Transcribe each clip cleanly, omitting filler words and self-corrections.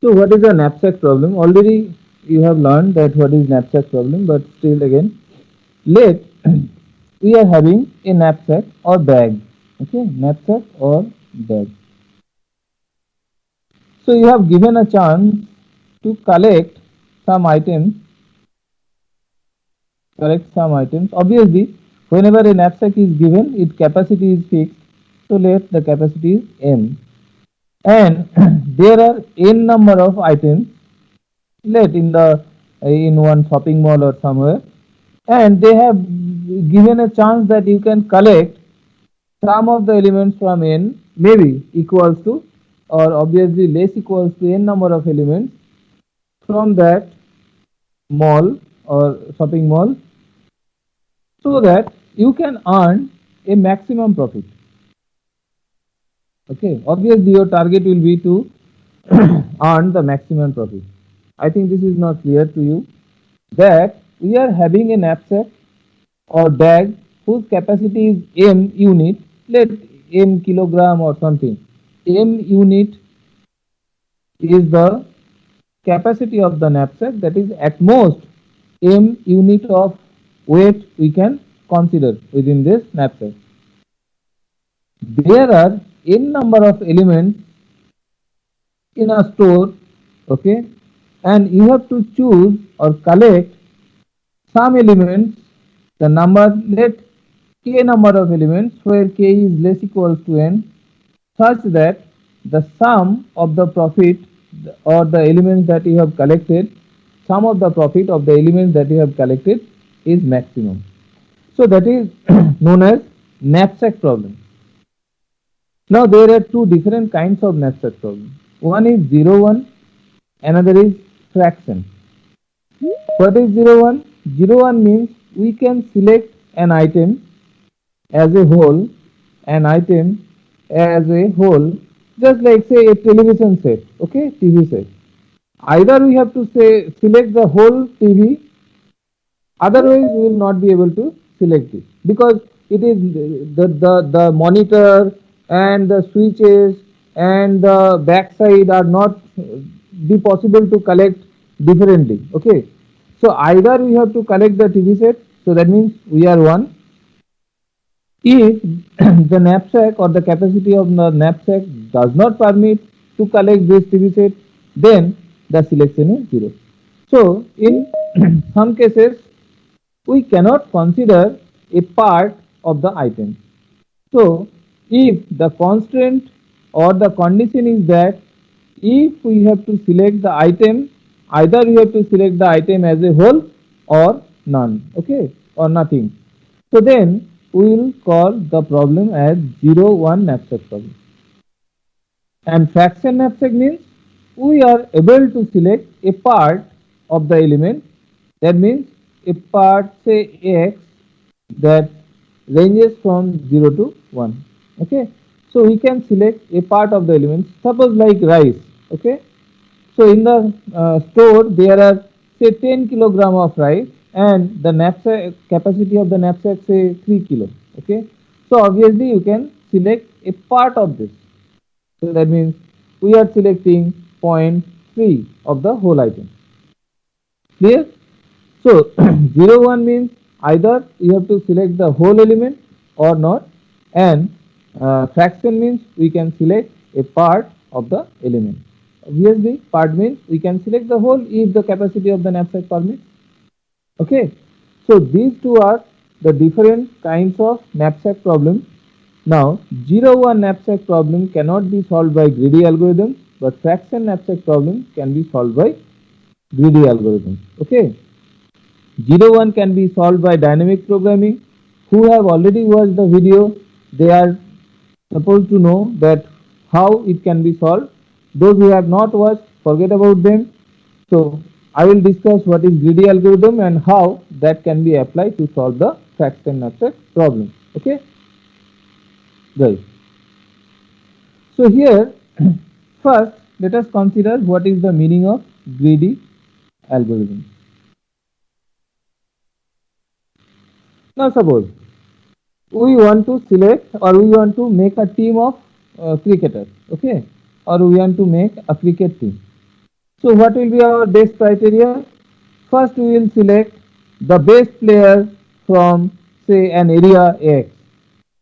So what is a knapsack problem? Already you have learned that what is knapsack problem, but still again, let we are having a knapsack or bag. Okay, knapsack or bag. So you have given a chance to collect some items. Obviously, whenever a knapsack is given, its capacity is fixed. So let the capacity is m, and there are n number of items let in one shopping mall or somewhere, and they have given a chance that you can collect some of the elements from n, maybe equals to or obviously less equals to n number of elements from that mall or shopping mall, so that you can earn a maximum profit. Okay, obviously your target will be to earn the maximum profit. I think this is not clear to you that we are having a knapsack or bag whose capacity is m unit, let m kilogram or something. M unit is the capacity of the knapsack, that is at most m unit of weight we can consider within this knapsack. There are n number of elements in a store, okay, and you have to choose or collect some elements, the number, let k number of elements where k is less equals to n, such that the sum of the profit or the elements that you have collected, sum of the profit of the elements that you have collected is maximum. So that is known as knapsack problem. Now there are two different kinds of knapsack problem. One is 0 1, another is fraction. What is 0 1? 0 1 means we can select an item as a whole, an item as a whole, just like say a television set, okay, TV set. Either we have to say select the whole TV, otherwise we will not be able to select it, because it is the monitor and the switches and the backside are not be possible to collect differently. Okay, so either we have to collect the TV set, so that means we are one. If the knapsack or the capacity of the knapsack does not permit to collect this TV set, then the selection is zero. So in some cases we cannot consider a part of the item. So if the constraint or the condition is that if we have to select the item, either we have to select the item as a whole or none, okay, or nothing. So then we will call the problem as 0 1 knapsack problem. And fraction knapsack means we are able to select a part of the element, that means a part say x that ranges from 0 to 1. Okay, so we can select a part of the element, suppose like rice. Okay, so in the store there are say 10 kilogram of rice, and the knapsack capacity of the knapsack say 3 kilo. Okay, so obviously you can select a part of this. So that means we are selecting zero point 0.3 of the whole item. Clear? So 0 1 means either you have to select the whole element or not, and fraction means we can select a part of the element. Obviously, part means we can select the whole if the capacity of the knapsack permits. Okay, so these two are the different kinds of knapsack problems. Now, 0 1 knapsack problem cannot be solved by greedy algorithms, but fraction knapsack problem can be solved by greedy algorithms. Okay, 0 1 can be solved by dynamic programming. Who have already watched the video, they are supposed to know that how it can be solved. Those who have not watched, forget about them. So I will discuss what is greedy algorithm and how that can be applied to solve the fraction knapsack problem. Okay, guys. So here, first let us consider what is the meaning of greedy algorithm. Now suppose we want to select or we want to make a team of cricketers. Okay, or we want to make a cricket team. So what will be our best criteria? First we will select the best player from say an area X,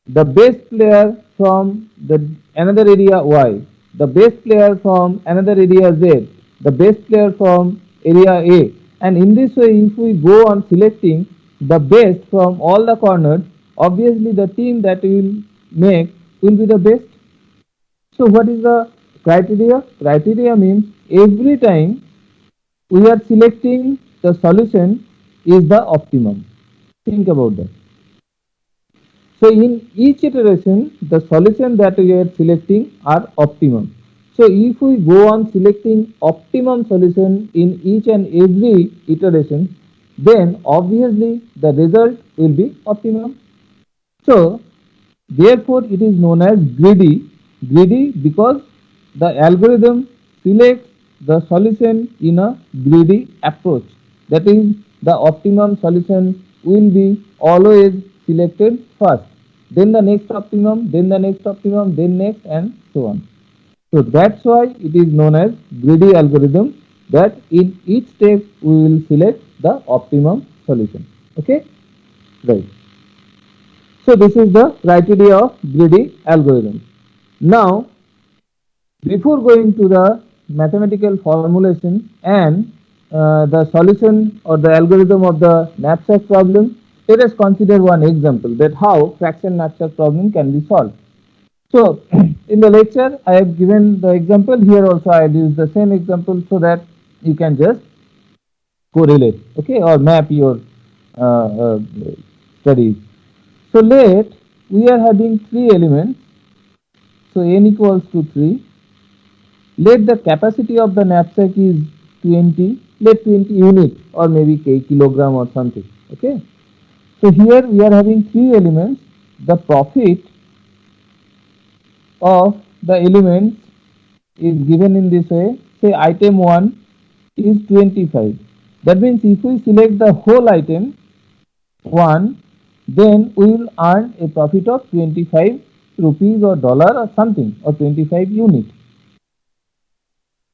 the best player from the another area Y, the best player from another area Z, the best player from area A, and in this way if we go on selecting the best from all the corners, obviously the team that we will make will be the best. So what is the criteria? Criteria means every time we are selecting the solution is the optimum. Think about that. So in each iteration, the solution that we are selecting are optimum. So if we go on selecting optimum solution in each and every iteration, then obviously the result will be optimum. So therefore it is known as greedy. Greedy because the algorithm selects the solution in a greedy approach. That is, the optimum solution will be always selected first, then the next optimum, then the next optimum, then next, and so on. So that's why it is known as greedy algorithm, that in each step we will select the optimum solution. Okay, right. So this is the criteria of greedy algorithm. Now, before going to the mathematical formulation and the solution or the algorithm of the knapsack problem, let us consider one example that how fraction knapsack problem can be solved. So, in the lecture, I have given the example. Here also, I have used the same example so that you can just correlate, okay, or map your uh, uh, studies. So, let we are having three elements. So, n equals to 3. Let the capacity of the knapsack is 20. Let 20 unit or maybe kilogram or something. Okay. So, here we are having three elements. The profit of the elements is given in this way. Say item 1 is 25. That means if we select the whole item 1, then we will earn a profit of 25 rupees or dollar or something, or 25 unit.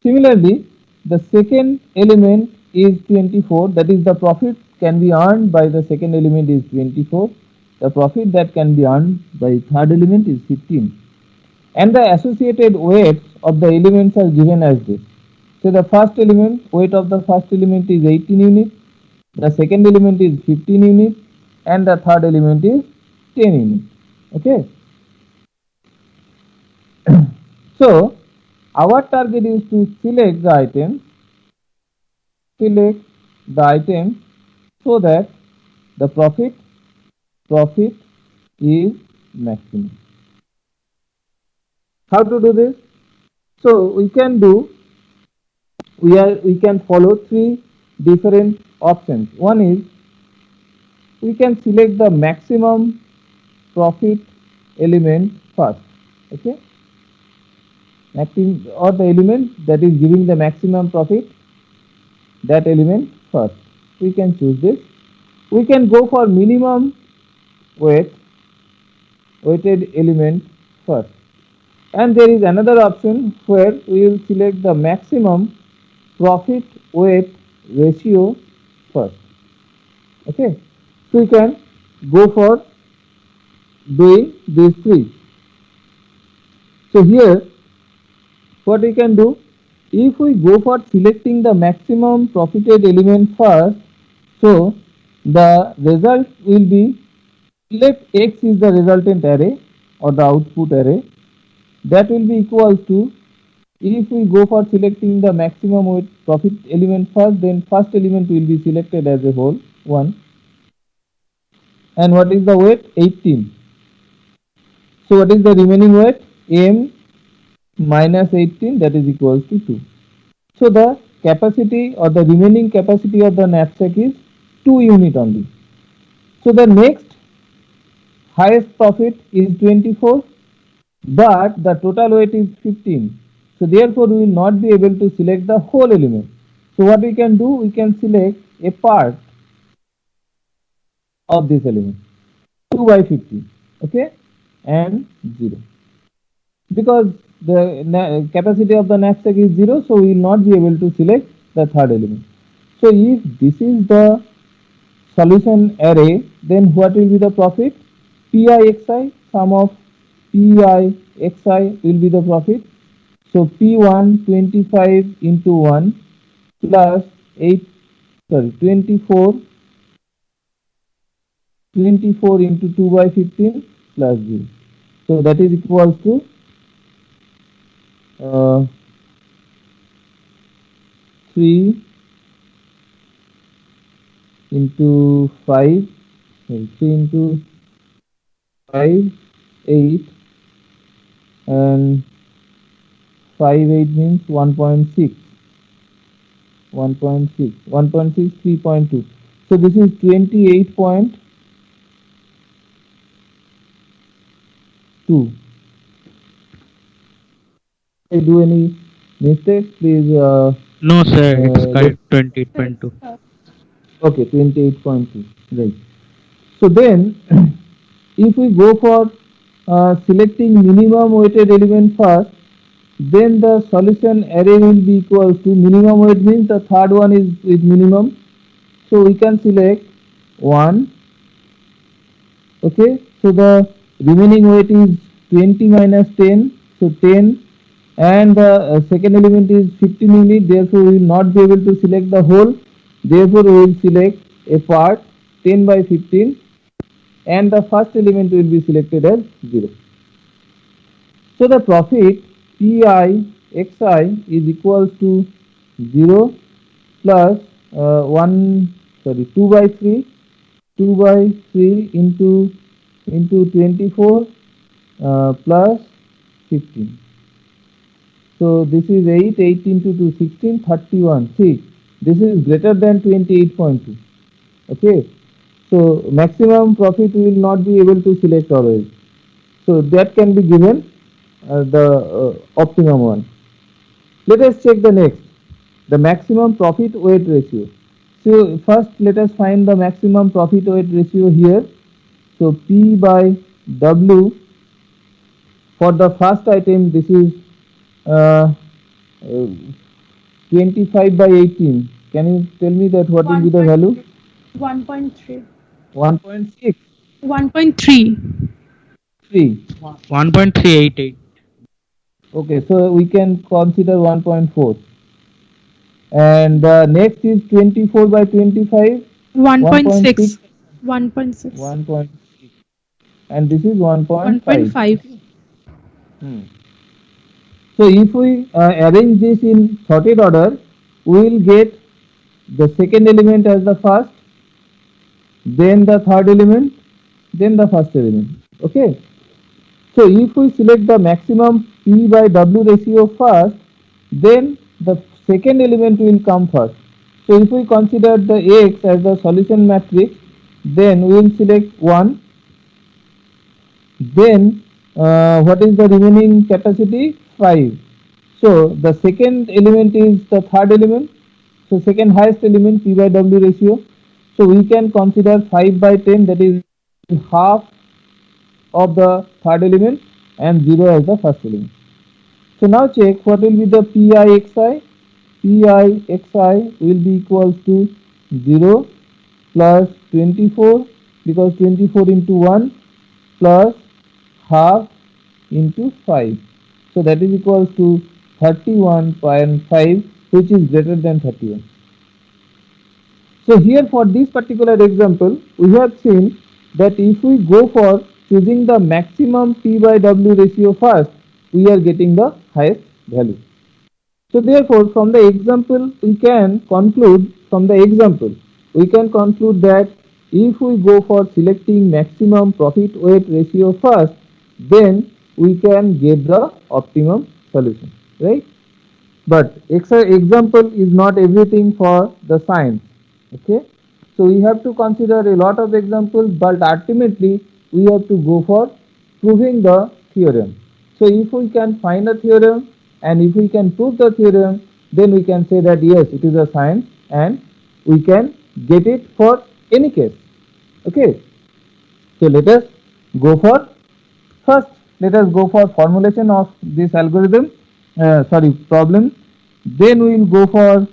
Similarly, the second element is 24, that is the profit can be earned by the second element is 24. The profit that can be earned by third element is 15. And the associated weights of the elements are given as this. So the first element, weight of the first element is 18 units, the second element is 15 units, and the third element is 10 units. Okay. So our target is to select the item so that the profit is maximum. How to do this? So we can follow three different options. One is we can select the maximum profit element first. Okay, or the element that is giving the maximum profit, that element first. We can choose this. We can go for minimum weight weighted element first. And there is another option where we will select the maximum profit weight ratio first. Okay, so we can go for doing these three. So here what we can do, if we go for selecting the maximum profited element first, so the result will be, let x is the resultant array or the output array, that will be equal to, if we go for selecting the maximum weight profit element first, then first element will be selected as a whole 1. And what is the weight? 18. So what is the remaining weight? M minus 18, that is equals to 2. So the capacity or the remaining capacity of the knapsack is 2 unit only. So the next highest profit is 24, but the total weight is 15. So therefore we will not be able to select the whole element. So what we can do, we can select a part of this element, 2 by 15, okay, and 0. because the capacity of the knapsack is 0, so we will not be able to select the third element. So if this is the solution array, then what will be the profit? Pi xi, sum of Pi xi will be the profit. So P1 25 into 1 plus 8, sorry, 24 into 2 by 15 plus 0. So that is equals to uh, 3 into 5, 3 into 5, 8, and 5, 8 means 1.6, 1.6, 1.6, 3.2. So this is 28.2. I do any mistake, please No, sir, it's let. correct. 28.2. Okay, 28.2. Right. So then, if we go for selecting minimum weighted element first, then the solution array will be equals to minimum weight means the third one is with minimum. So we can select 1. Okay, so the remaining weight is 20 minus 10, so 10, and the second element is 15 unit, therefore we will not be able to select the whole, therefore we will select a part 10 by 15, and the first element will be selected as 0. So the profit Pi xi is equals to 0 plus 1, sorry, 2 by 3, 2 by 3 into 24 plus 15. So this is 8, 8 into 2, 16, 31. See, this is greater than 28.2. Okay. So maximum profit we will not be able to select always. So that can be given the optimum one. Let us check the next, the maximum profit weight ratio. So first let us find the maximum profit weight ratio here. So P by W for the first item, this is uh, uh, 25 by 18. Can you tell me that what will be the value? 1.3. 1.63. 1.3. 1.388. Okay, so we can consider 1.4. And next is 24 by 25, 1.6. 1.6. 1.6. 1.6. And this is 1.5. 1.5. Okay. Hmm. So if we arrange this in sorted order, we will get the second element as the first, then the third element, then the first element. Okay. So if we select the maximum P by W ratio first, then the second element will come first. So if we consider the X as the solution matrix, then we will select 1. Then what is the remaining capacity? 5. So the second element is the third element. So second highest element P by W ratio. So we can consider 5 by 10, that is half of the third element, and 0 as the first element. So now check what will be the Pi xi. Pi xi will be equals to 0 plus 24, because 24 into 1 plus half into 5. So that is equals to 31.5, which is greater than 31. So here for this particular example, we have seen that if we go for choosing the maximum P by W ratio first, we are getting the highest value. So therefore, from the example, we can conclude that if we go for selecting maximum profit weight ratio first, then we can get the optimum solution, right? But example is not everything for the science. Okay, so we have to consider a lot of examples, but ultimately we have to go for proving the theorem. So if we can find a theorem and if we can prove the theorem, then we can say that yes, it is a science and we can get it for any case. Okay, so let us go for first. let us go for formulation of this algorithm, sorry, problem. Then we will go for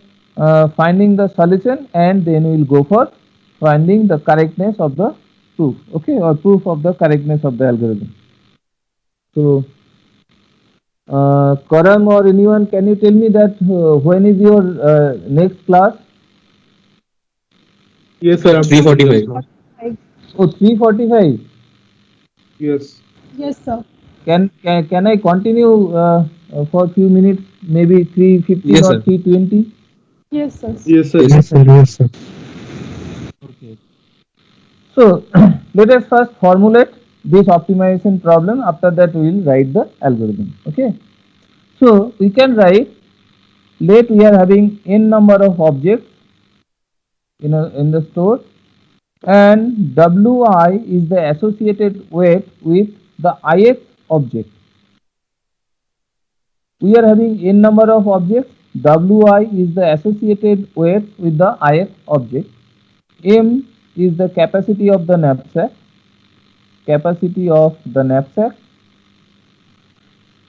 finding the solution, and then we will go for finding the correctness of the proof, okay, or proof of the correctness of the algorithm. So, Karam or anyone, can you tell me that when is your next class? Yes, sir, I'm telling just now. 345. Oh, 3:45. Yes. Yes, sir. Can I continue for a few minutes, maybe 3:15 Yes, or sir. 3:20? Yes, sir. Yes, sir. Yes, sir. Yes, sir. Okay. So let us first formulate this optimization problem. After that, we will write the algorithm. Okay. So we can write, let we are having n number of objects in the store, and wi is the associated weight with the ith object. We are having n number of objects. Wi is the associated weight with the ith object. M is the capacity of the knapsack. Capacity of the knapsack.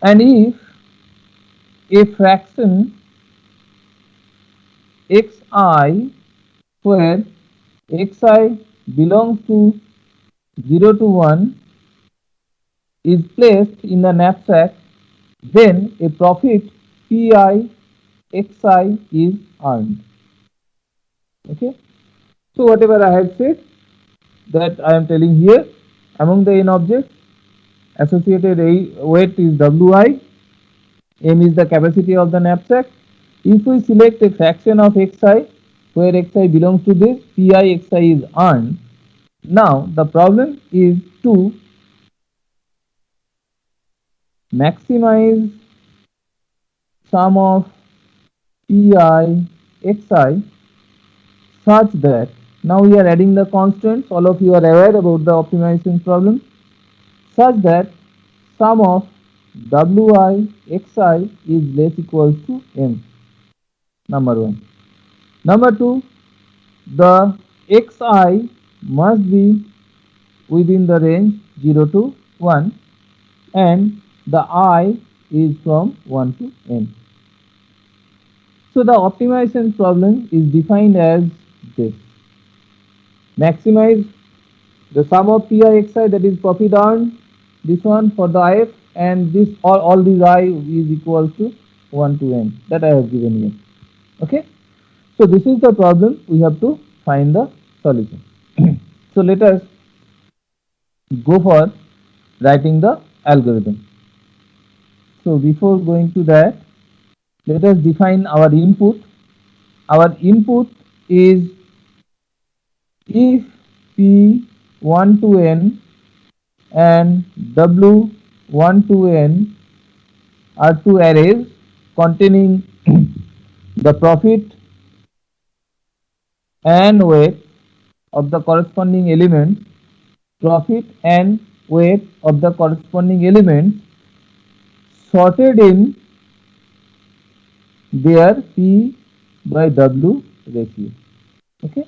And if a fraction xi, where xi belongs to 0 to 1, is placed in the knapsack, then a profit pi xi is earned. Okay. So whatever I have said, that I am telling here, among the n objects, associated weight is wi, m is the capacity of the knapsack. If we select a fraction of xi, where xi belongs to this, pi xi is earned. Now the problem is to maximize sum of pi xi such that, now we are adding the constants, all of you are aware about the optimization problem, such that sum of wi xi is less equals to m. Number 1. Number 2, the xi must be within the range 0 to 1, and the I is from 1 to n. So the optimization problem is defined as this: maximize the sum of pi xi, that is profit earned, this one for the if, and this all these I is equals to 1 to n, that I have given here. Okay. So this is the problem, we have to find the solution. So let us go for writing the algorithm. So before going to that, let us define our input. Our input is, if p 1 to n and w 1 to n are two arrays containing the profit and weight of the corresponding element, profit and weight of the corresponding element sorted in their p by w ratio. Okay.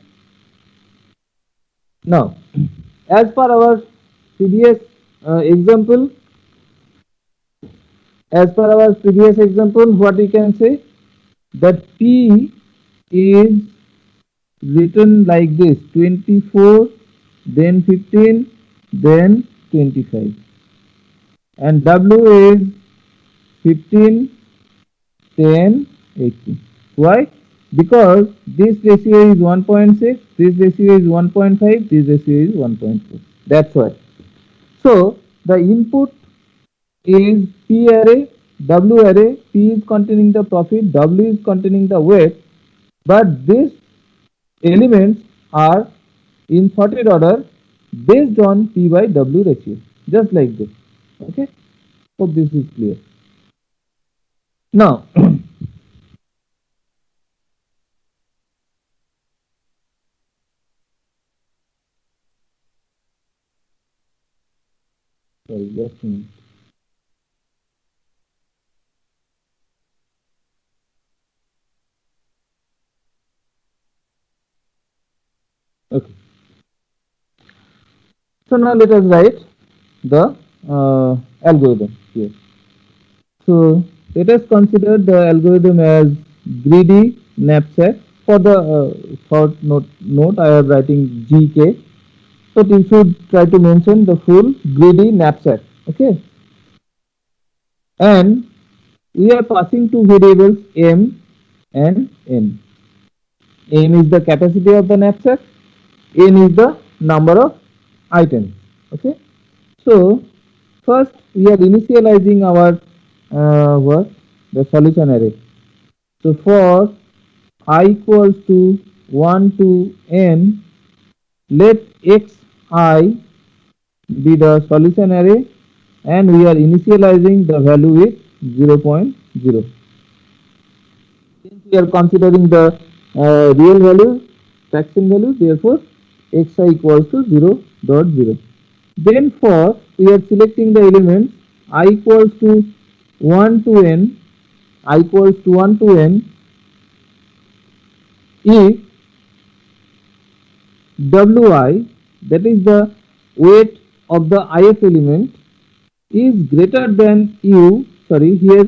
Now, as per our previous example, what we can say, that p is written like this: 24, then 15, then 25, and w is 15, 10, 18. Why? Because this ratio is 1.6, this ratio is 1.5, this ratio is 1.4. That's why. So the input is P array, W array. P is containing the profit, W is containing the weight, but these elements are in sorted order based on P by W ratio, just like this. Okay. Hope this is clear. Now, sorry, just a minute. Okay. So now let us write the algorithm here. So let us consider the algorithm as greedy knapsack. For the short note, I am writing GK, but you should try to mention the full greedy knapsack. Okay, and we are passing two variables m and n. M is the capacity of the knapsack, n is the number of items. Okay, so first we are initializing our what the solution array. So for I equals to 1 to n, let xi be the solution array, and we are initializing the value with 0, 0.0. Since we are considering the real value, fraction value, therefore xi equals to 0 dot 0. Then for we are selecting the elements I equals to 1 to n, I equals to 1 to n if wi, that is the weight of the ith element, is greater than u. Sorry, here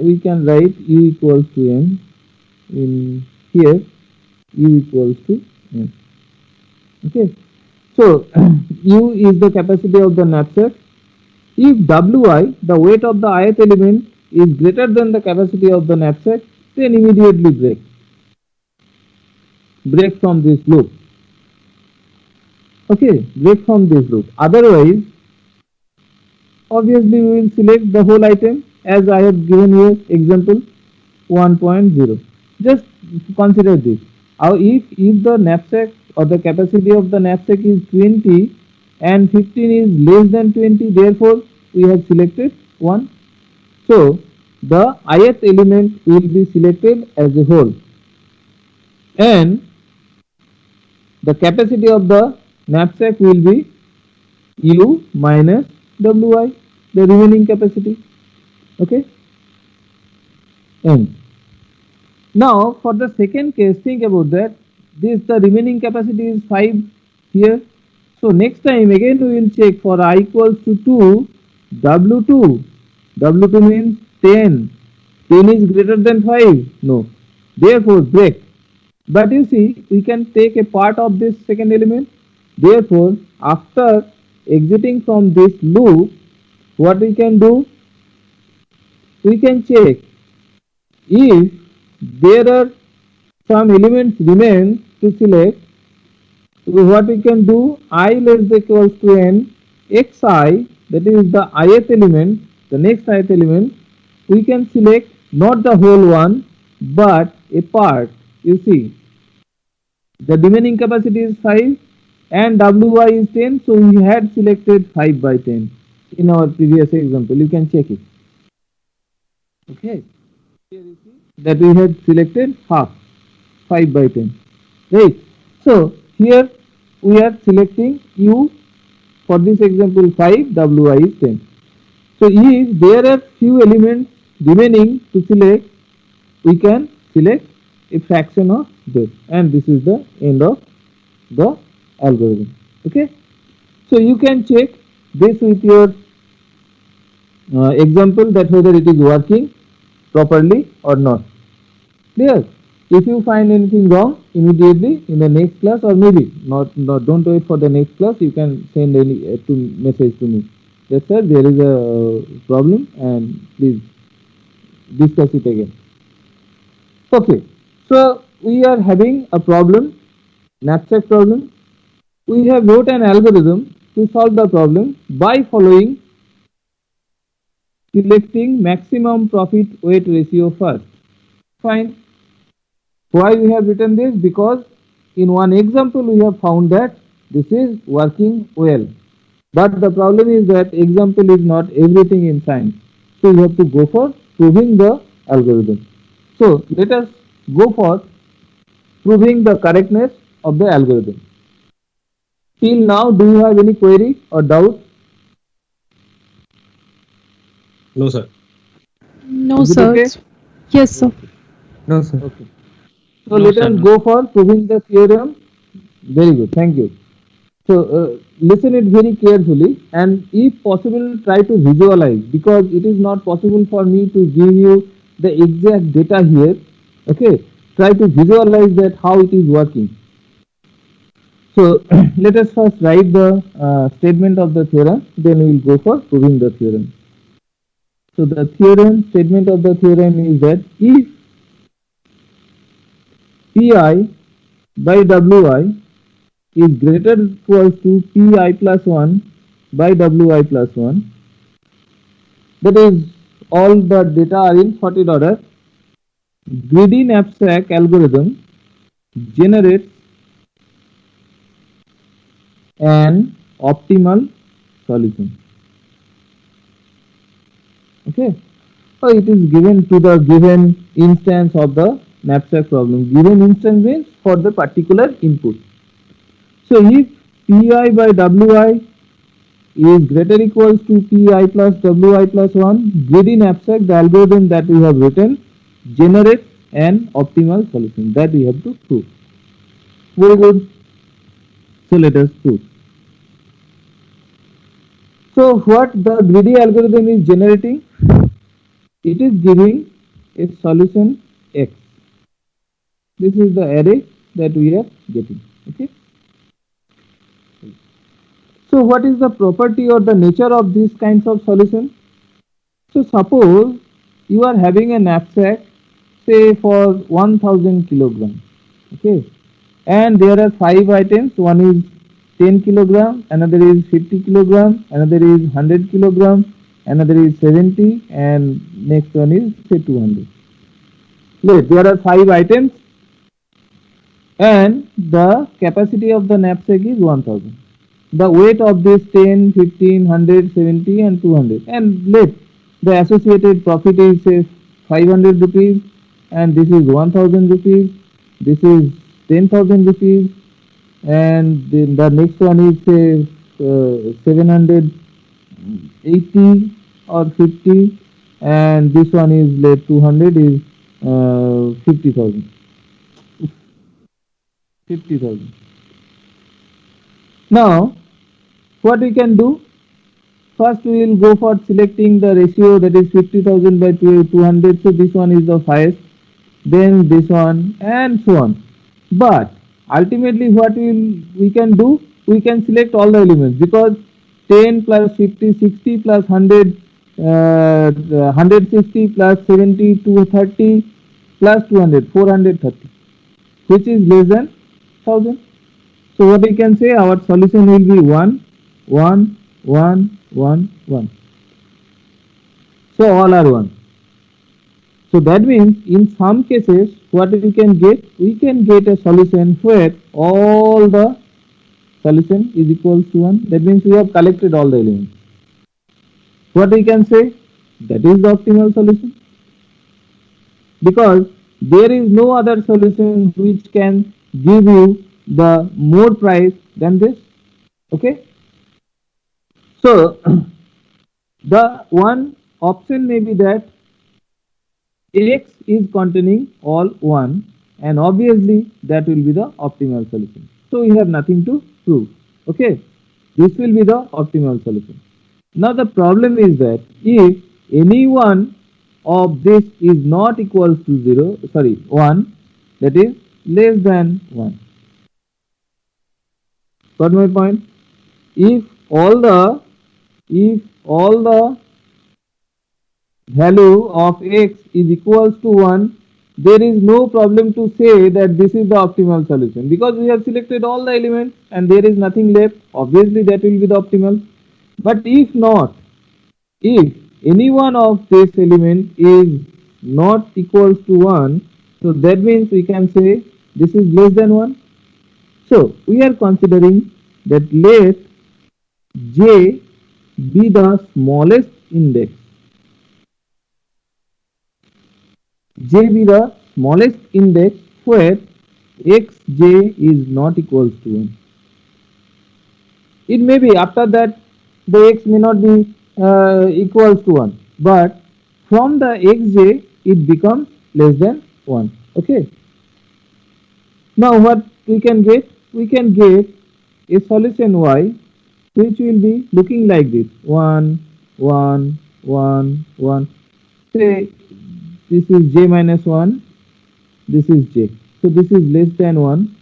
we can write u equals to m. In here u equals to m. Okay, so u is the capacity of the knapsack. If wi, the weight of the ith element, is greater than the capacity of the knapsack, then immediately break from this loop. Okay, break from this loop. Otherwise, obviously we will select the whole item as I have given you example 1.0. Just consider this. Now if the knapsack or the capacity of the knapsack is 20 and 15 is less than 20, therefore we have selected 1. So the ith element will be selected as a whole, and the capacity of the knapsack will be u minus wi, the remaining capacity. Okay, and now for the second case, think about that. This the remaining capacity is 5 here. So next time again we will check for I equals to 2, W2. W2 means 10. 10 is greater than 5. No. Therefore break. But you see, we can take a part of this second element. Therefore, after exiting from this loop, what we can do? We can check if there are some elements remain to select. What we can do, I less than equals to n, xi, that is the ith element, the next ith element, we can select not the whole one but a part. You see, the remaining capacity is 5 and wi is 10, so we had selected 5 by 10 in our previous example. You can check it. Okay, here you see that we had selected half, 5 by 10, right? So here we are selecting u. For this example 5, wi is 10. So if there are few elements remaining to select, we can select a fraction of this, and this is the end of the algorithm. Okay, so you can check this with your example, that whether it is working properly or not. Clear? If you find anything wrong, immediately in the next class, or maybe not don't wait for the next class, you can send any message to me. Yes sir, there is a problem and please discuss it again. Okay, so we are having a problem, knapsack problem. We have wrote an algorithm to solve the problem by following selecting maximum profit weight ratio first. Fine. Why we have written this? Because in one example we have found that this is working well. But the problem is that example is not everything in science. So you have to go for proving the algorithm. So let us go for proving the correctness of the algorithm. Till now, do you have any query or doubt? No, sir. No, Is it sir. okay? Yes, sir. No, sir. Okay. So No, let sir. us No. go for proving the theorem. Very good. Thank you. So listen it very carefully, and if possible try to visualize, because it is not possible for me to give you the exact data here. Okay, try to visualize that how it is working. So let us first write the statement of the theorem, then we will go for proving the theorem. So the theorem statement of the theorem is that if Pi by Wi is greater equals to Pi plus 1 by Wi plus 1, that is all the data are in sorted order, greedy knapsack algorithm generates an optimal solution. Okay, so it is given to the given instance of the knapsack problem. Given instance means for the particular input. So if Pi by Wi is greater equals to Pi plus Wi plus 1, greedy knapsack, the algorithm that we have written, generates an optimal solution. That we have to prove. Very good. So let us prove. So what the greedy algorithm is generating? It is giving a solution X. This is the array that we are getting. Okay. So what is the property or the nature of these kinds of solutions? So suppose you are having a knapsack, say for 1000 kilograms. Okay. And there are 5 items. One is 10 kilogram, another is 50 kilogram, another is 100 kilogram, another is 70, and next one is say 200. Look, there are 5 items, and the capacity of the knapsack is 1000. The weight of this 10, 15, 100, 70, and 200, and let the associated profit is say 500 rupees, and this is 1000 rupees, this is 10,000 rupees, and then the next one is say 780 or 50, and this one is let 200 is 50,000. 50,000. Now what we can do, first we will go for selecting the ratio, that is 50,000 by 200. So this one is the highest, then this one, and so on. But ultimately what we can do, we can select all the elements, because 10 plus 50 60 plus 100 160 plus 70 230 plus 200 430, which is less than 1000. So what we can say, our solution will be 1 1 1 1 1. So all are 1. So that means in some cases what we can get a solution where all the solution is equals to 1. That means we have collected all the elements. What we can say, that is the optimal solution, because there is no other solution which can give you the more price than this. Okay. So the one option may be that X is containing all 1, and obviously that will be the optimal solution. So we have nothing to prove. Okay, this will be the optimal solution. Now the problem is that if any one of this is not equals to 0, sorry 1, that is less than 1. Got my point? If all the if all the value of X is equals to 1, there is no problem to say that this is the optimal solution, because we have selected all the elements and there is nothing left. Obviously that will be the optimal. But if not, if any one of this element is not equals to 1, so that means we can say this is less than 1. So we are considering that let J be the smallest index. J be the smallest index where xj is not equals to 1. It may be after that the x may not be equals to 1, but from the xj it becomes less than 1. Okay. Now what we can get? We can get a solution y which will be looking like this: 1, 1, 1, 1. Say this is j minus 1, this is j. So this is less than 1,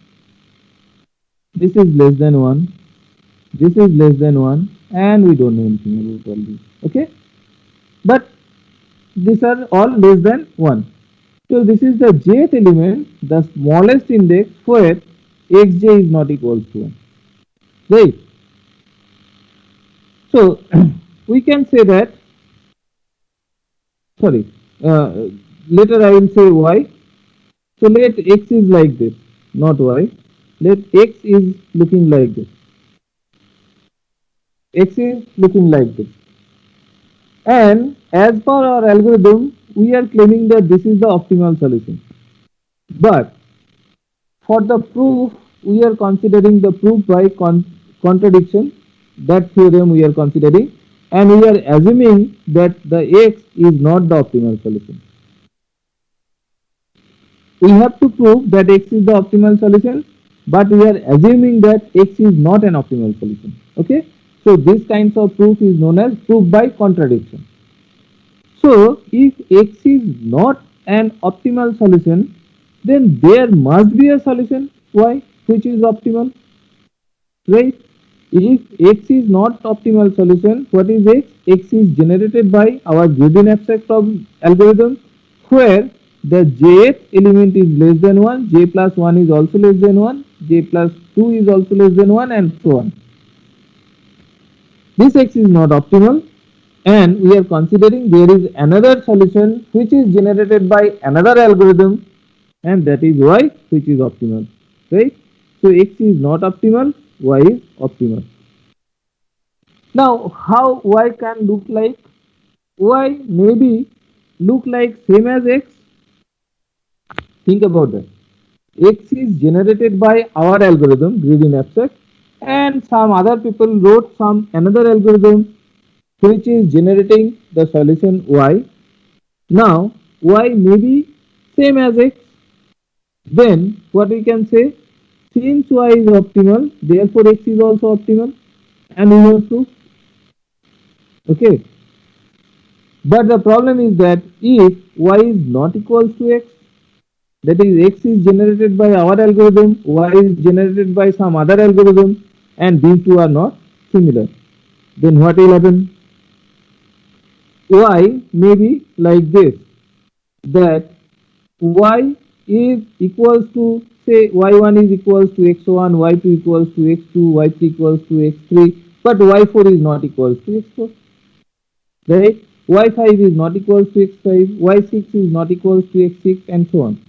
this is less than 1, this is less than 1, and we don't know anything about all these. Okay? But these are all less than 1. So this is the jth element, the smallest index where xj is not equals to 1. Right? So we can say that, sorry, later I will say y. So let x is like this, not y. Let x is looking like this. X is looking like this. And as per our algorithm, we are claiming that this is the optimal solution. But for the proof, we are considering the proof by contradiction. That theorem we are considering, and we are assuming that the x is not the optimal solution. We have to prove that x is the optimal solution, but we are assuming that x is not an optimal solution. Okay, so this kinds of proof is known as proof by contradiction. So if x is not an optimal solution, then there must be a solution y which is optimal, right? If x is not optimal solution, what is x? X is generated by our gradient abstract algorithm, where the jth element is less than 1, j plus 1 is also less than 1, j plus 2 is also less than 1, and so on. This x is not optimal, and we are considering there is another solution which is generated by another algorithm, and that is y which is optimal, right? So x is not optimal, y is optimal. Now, how y can look like? Y maybe look like same as x. Think about that. X is generated by our algorithm, gradient abstract, and some other people wrote some another algorithm which is generating the solution y. Now, y may be same as x. Then, what we can say? Since y is optimal, therefore x is also optimal, and we have to. Okay. But the problem is that if y is not equals to x, that is x is generated by our algorithm, y is generated by some other algorithm, and these two are not similar, then what will happen? Y may be like this, that y is equals to, say, y1 is equals to x1, y2 equals to x2, y3 equals to x3, but y4 is not equals to x4, right? Y5 is not equals to x5, y6 is not equals to x6, and so on.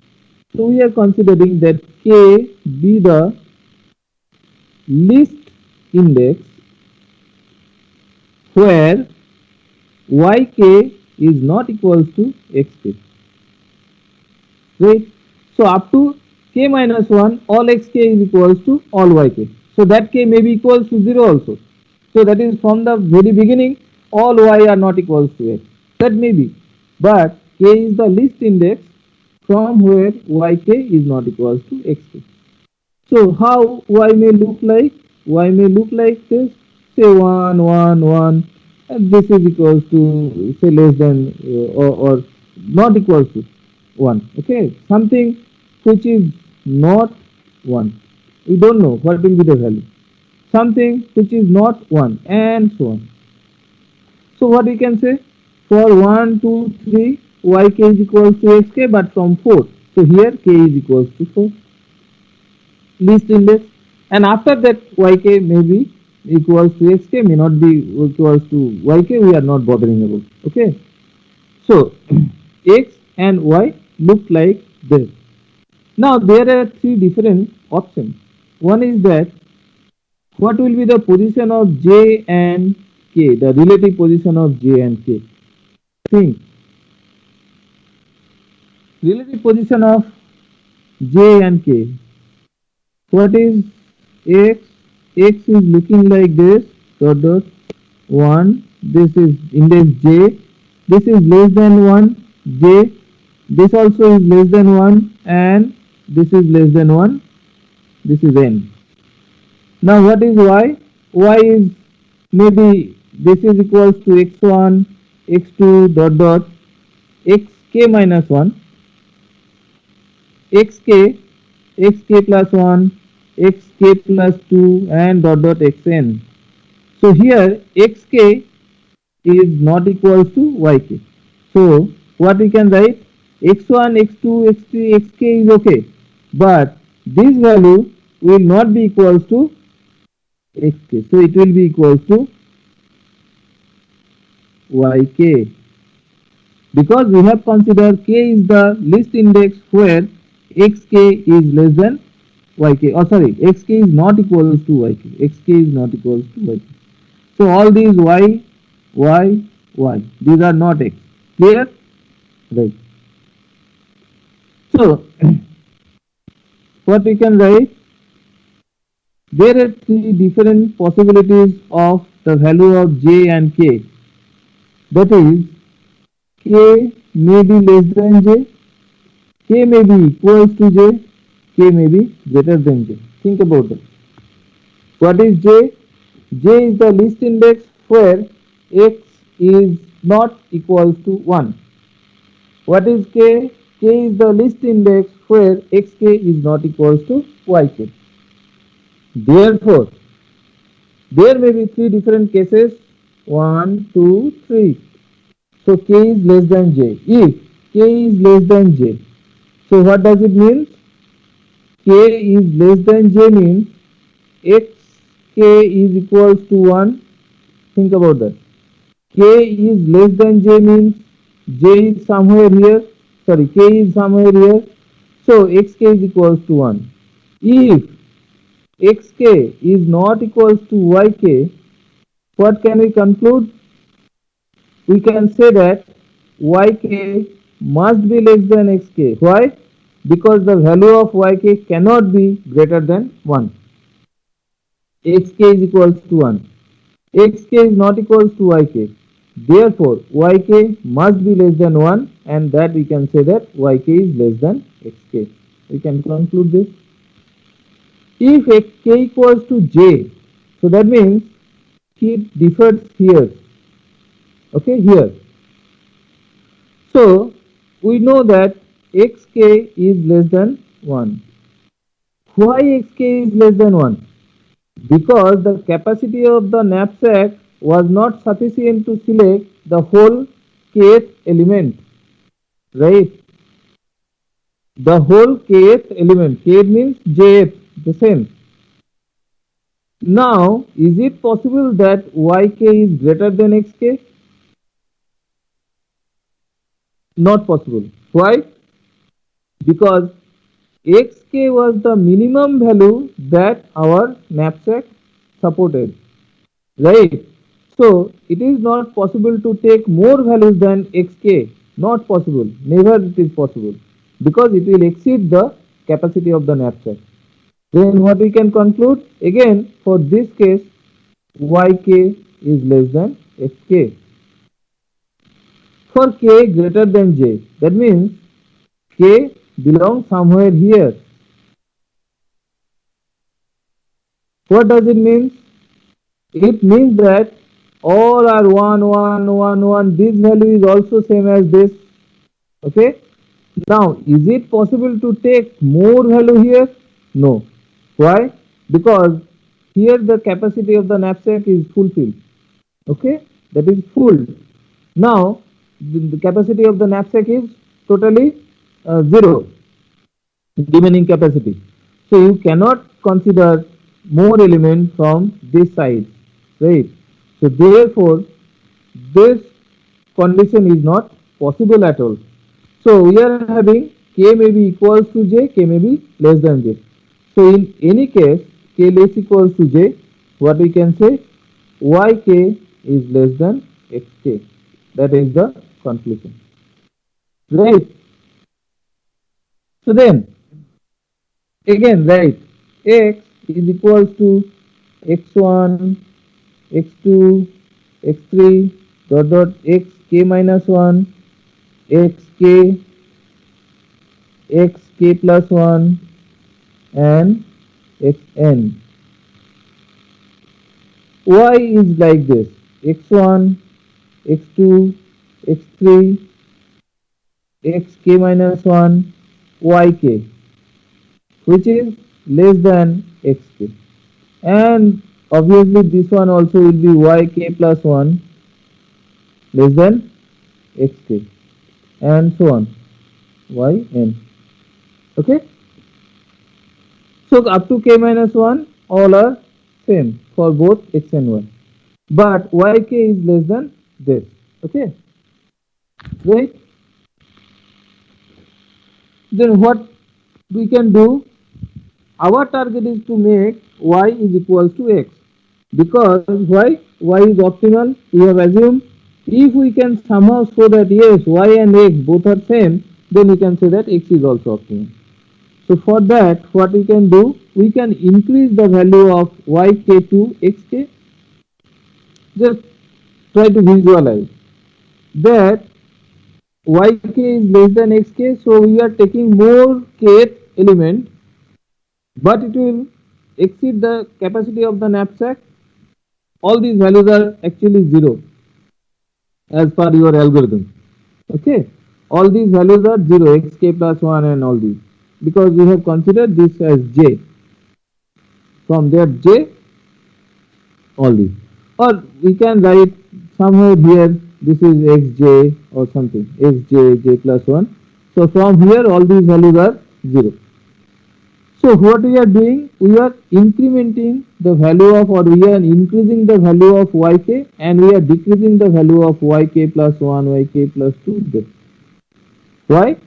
So we are considering that k be the least index where yk is not equals to xk, right? So up to k minus 1, all xk is equals to all yk. So that k may be equals to 0 also. So that is from the very beginning, all y are not equals to x. That may be. But k is the least index from where yk is not equals to xk. So how y may look like? Y may look like this. Say 1, 1, 1. And this is equals to, say, less than or not equals to 1. Okay. Something which is not 1. We don't know what will be the value. Something which is not 1, and so on. So what we can say? For 1, 2, 3, yk is equals to xk, but from 4. So here k is equals to 4. Least index, and after that yk may be equals to xk, may not be equals to yk, we are not bothering about. Okay, so x and y look like this. Now there are three different options. One is that what will be the position of j and k, the relative position of j and k. Think, relative position of j and k. What is x? X is looking like this, dot dot 1. This is index j. This is less than 1, j. This also is less than 1, and this is less than 1. This is n. Now what is y? Y is maybe this is equals to x1, x2 dot dot xk minus 1, xk, xk plus 1, xk plus 2 and dot dot xn. So here xk is not equals to yk. So what we can write, x1, x2, x3, xk is okay, but this value will not be equals to xk. So it will be equals to yk, because we have considered k is the least index where xk is less than yk. Oh sorry, xk is not equals to yk. Xk is not equals to yk. So all these y, these are not x. Clear? Right. So what we can write, there are three different possibilities of the value of j and k. That is, k may be less than j, k may be equals to j, k may be greater than j. Think about that. What is j? J is the least index where x is not equals to 1. What is k? K is the least index where xk is not equals to yk. Therefore, there may be three different cases. 1, 2, 3. So k is less than j. If k is less than j, so what does it mean? K is less than j means xk is equals to 1. Think about that. K is less than j means j is somewhere here. Sorry, k is somewhere here. So xk is equals to 1. If xk is not equals to yk, what can we conclude? We can say that yk must be less than xk. Why? Because the value of yk cannot be greater than 1. Xk is equals to 1. Xk is not equals to yk. Therefore, yk must be less than 1, and that we can say that yk is less than xk. We can conclude this. If k equals to j, so that means it differs here. Okay, here. So we know that xk is less than 1. Why xk is less than 1? Because the capacity of the knapsack was not sufficient to select the whole kth element, right? The whole kth element, kth means jth, the same. Now, is it possible that yk is greater than xk? Not possible. Why? Because xk was the minimum value that our knapsack supported, right? So it is not possible to take more values than xk. Not possible. Never it is possible, because it will exceed the capacity of the knapsack. Then what we can conclude? Again, for this case, yk is less than xk. For k greater than j, that means k belongs somewhere here. What does it mean? It means that all are 1, 1, 1, 1. This value is also same as this. Okay. Now, is it possible to take more value here? No. Why? Because here the capacity of the knapsack is fulfilled. Okay, that is full. Now, the capacity of the knapsack is totally 0, remaining capacity. So you cannot consider more element from this side, right? So therefore, this condition is not possible at all. So we are having k may be equals to j, k may be less than j. So in any case, k less equals to j, what we can say, yk is less than xk. That is the conclusion. Right. So then again write x is equals to x1, x2, x3 dot dot xk minus 1, xk, xk plus 1 and xn. y is like this: x1, x2, x3, xk minus 1, yk, which is less than xk. And obviously this one also will be yk plus 1 less than xk, and so on, yn. Okay, so up to k minus 1 all are same for both x and y, but yk is less than this. Okay, right? Then what we can do, our target is to make y is equals to x, because y is optimal. We have assumed if we can somehow show that yes, y and x both are same, then we can say that x is also optimal. So for that, what we can do, we can increase the value of yk to xk. Just try to visualize that yk is less than xk, so we are taking more kth element, but it will exceed the capacity of the knapsack. All these values are actually 0 as per your algorithm. Okay, all these values are 0, xk plus 1 and all these, because we have considered this as j. From there j, all these, or we can write somewhere here this is xj or something, xj j plus 1. So from here all these values are 0. So what we are doing, we are incrementing the value of, or we are increasing the value of yk, and we are decreasing the value of yk plus 1, yk plus 2. Why?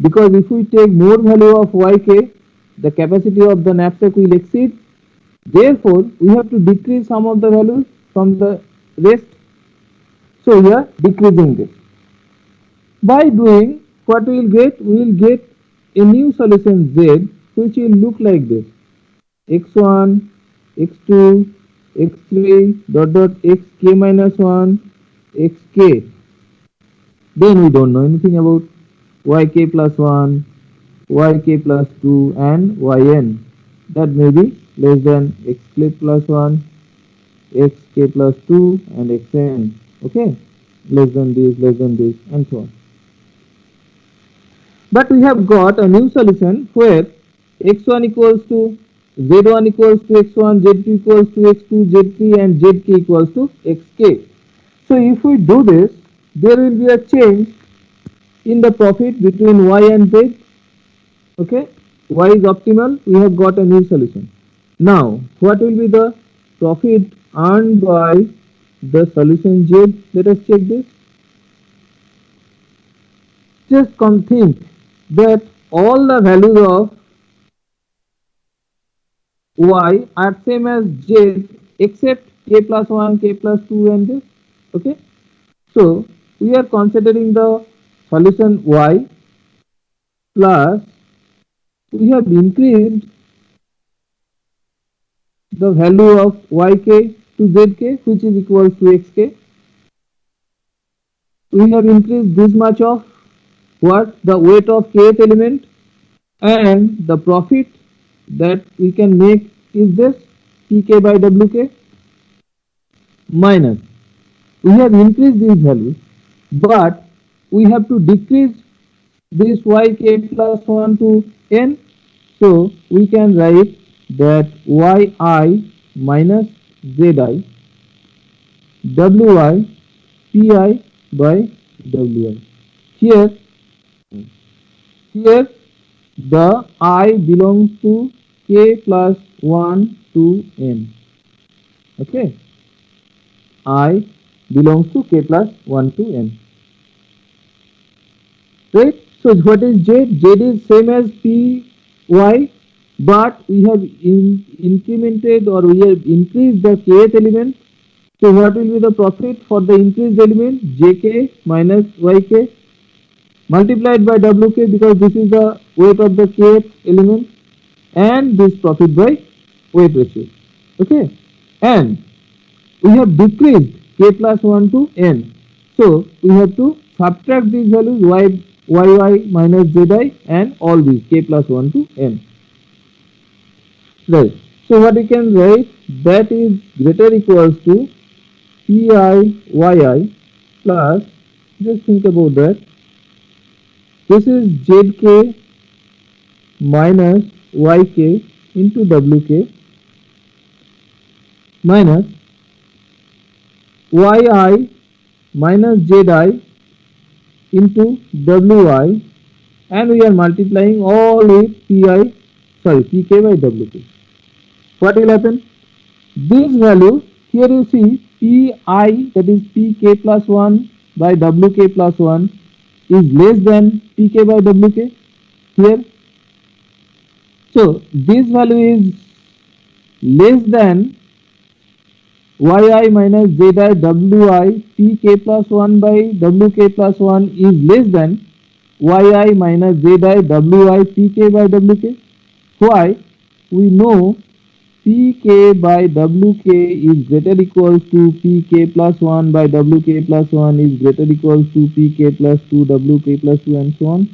Because if we take more value of yk, the capacity of the knapsack will exceed. Therefore, we have to decrease some of the values from the rest. So we are decreasing this. By doing what we will get a new solution z, which will look like this: x1, x2, x3, dot dot xk minus 1, xk. Then we don't know anything about yk plus 1, yk plus 2 and yn. That may be less than xk plus 1, xk plus 2 and xn. Okay, less than this and so on. But we have got a new solution where x1 equals to z1 equals to x1, z2 equals to x2, z3 and zk equals to xk. So if we do this, there will be a change in the profit between y and z. Okay, y is optimal, we have got a new solution. Now what will be the profit earned by the solution z? Let us check this. Just come think that all the values of y are same as z except k plus 1, k plus 2 and this. Okay, so we are considering the solution y plus, we have increased the value of yk to zk, which is equals to xk. We have increased this much of what, the weight of kth element, and the profit that we can make is this pk by wk, minus, we have increased these values, but we have to decrease this yk plus 1 to n. So we can write that yi minus zi wi pi by wi. Here, here the I belongs to k plus 1 to n. Okay, I belongs to k plus 1 to n. Right? So what is z? Z is same as py, but we have incremented, or we have increased the kth element. So what will be the profit for the increased element? Jk minus yk multiplied by wk, because this is the weight of the kth element, and this profit by weight ratio. Okay, and we have decreased k plus 1 to n. So we have to subtract these values y minus zi and all these k plus 1 to n. Right. So what we can write, that is greater equals to pi yi plus, just think about that, this is zk minus yk into wk minus yi minus zi into wi, and we are multiplying all with pi, sorry, pk by wk. What will happen? This value, here you see pi, that is pk plus 1 by wk plus 1 is less than pk by wk here. So this value is less than yi minus zi wi, pk plus 1 by wk plus 1 is less than yi minus zi wi, pk by wk. Why? We know pk by wk is greater equals to pk plus 1 by wk plus 1 is greater equals to pk plus 2 wk plus 2 and so on.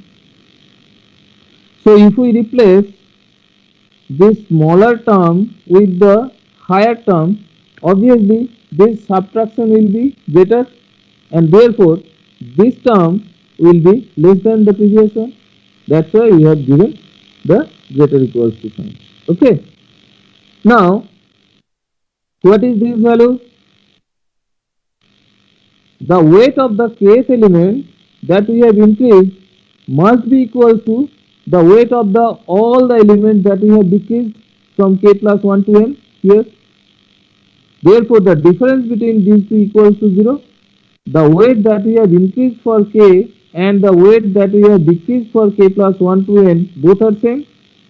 So if we replace this smaller term with the higher term, obviously this subtraction will be greater, and therefore this term will be less than the previous one. That's why we have given the greater equals to sign. Okay. Now what is this value? The weight of the kth element that we have increased must be equal to the weight of the all the elements that we have decreased from k plus 1 to n here. Therefore, the difference between these two equals to 0. The weight that we have increased for k and the weight that we have decreased for k plus 1 to n both are same.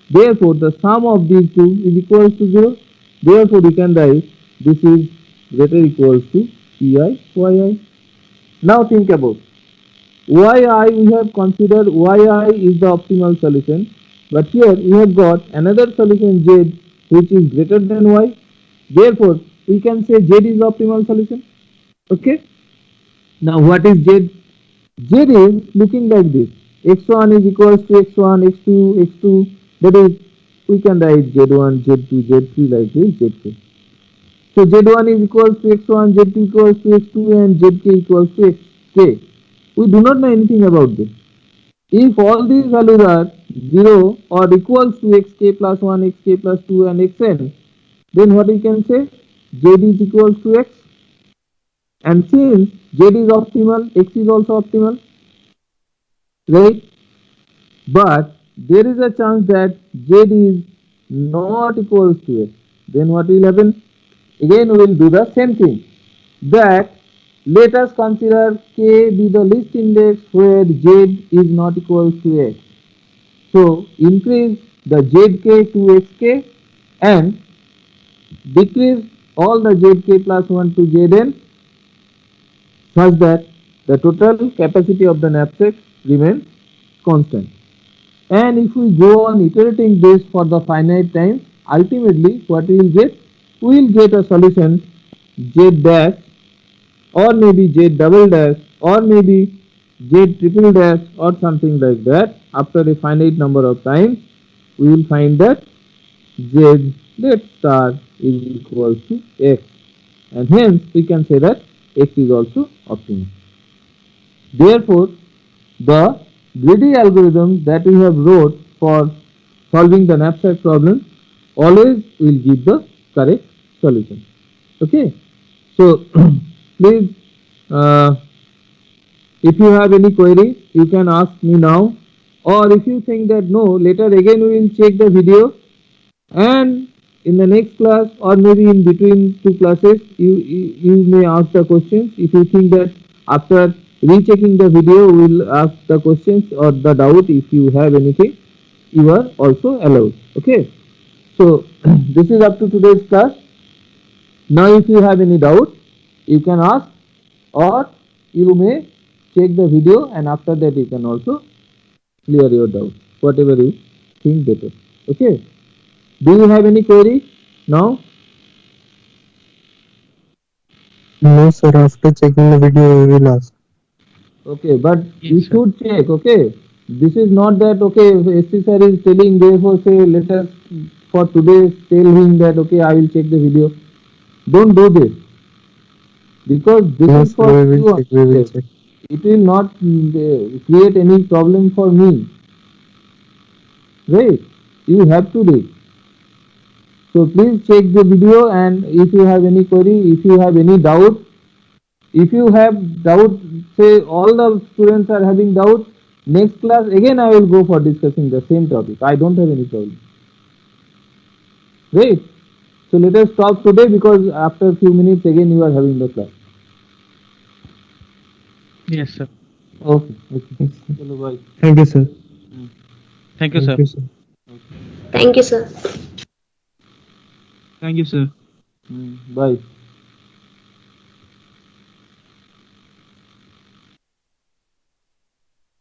Therefore, the sum of these two is equals to 0. Therefore, we can write this is greater equals to pi yi. Now think about yi, we have considered yi is the optimal solution, but here we have got another solution z which is greater than y. Therefore, we can say z is the optimal solution. Okay. Now what is z? Z is looking like this. X1 is equals to x1, x2, x2. That is, we can write z1, z2, z3 like this, zk. So z1 is equals to x1, z2 equals to x2, and zk equals to xk. We do not know anything about this. If all these values are 0 or equals to xk plus 1, xk plus 2 and xn, then what we can say? Z is equals to x, and since z is optimal, x is also optimal, right? But there is a chance that z is not equals to x. Then what will happen? Again we will do the same thing. That let us consider k be the least index where z is not equals to x. So increase the zk to xk and decrease all the zk plus 1 to zn such that the total capacity of the knapsack remains constant. And if we go on iterating this for the finite time, ultimately what we will get? We will get a solution z dash, or maybe z double dash, or maybe z triple dash, or something like that. After a finite number of times, we will find that z let star is equals to x, and hence we can say that x is also optimal. Therefore, the greedy algorithm that we have wrote for solving the knapsack problem always will give the correct solution. Okay. So please, uh, if you have any query, you can ask me now, or if you think that no, later again we will check the video, and in the next class or maybe in between two classes you may ask the questions. If you think that after rechecking the video we will ask the questions or the doubt, if you have anything, you are also allowed. Okay. So this is up to today's class. Now if you have any doubt, you can ask, or you may check the video, and after that you can also clear your doubt, whatever you think better. Okay. Do you have any query now? No, sir. After checking the video, we will ask. Okay, but Yes, you sir. should check. Okay, this is not that okay. SC sir is telling, therefore say let us for today, tell him that okay, I will check the video. Don't do this because this No, is sir, for we will you. check. We will Yes, check. it will not create any problem for me. Right? You have to do it. So please check the video, and if you have any query, if you have any doubt, if you have doubt, say all the students are having doubt, next class again I will go for discussing the same topic. I don't have any problem. Right? So let us stop today because after a few minutes again you are having the class. Yes, sir. Okay. Okay. Yes, sir. Chalo, bye. Thank you, sir. Thank you, Thank sir. you, sir. Thank you, sir. Thank you, sir. Bye.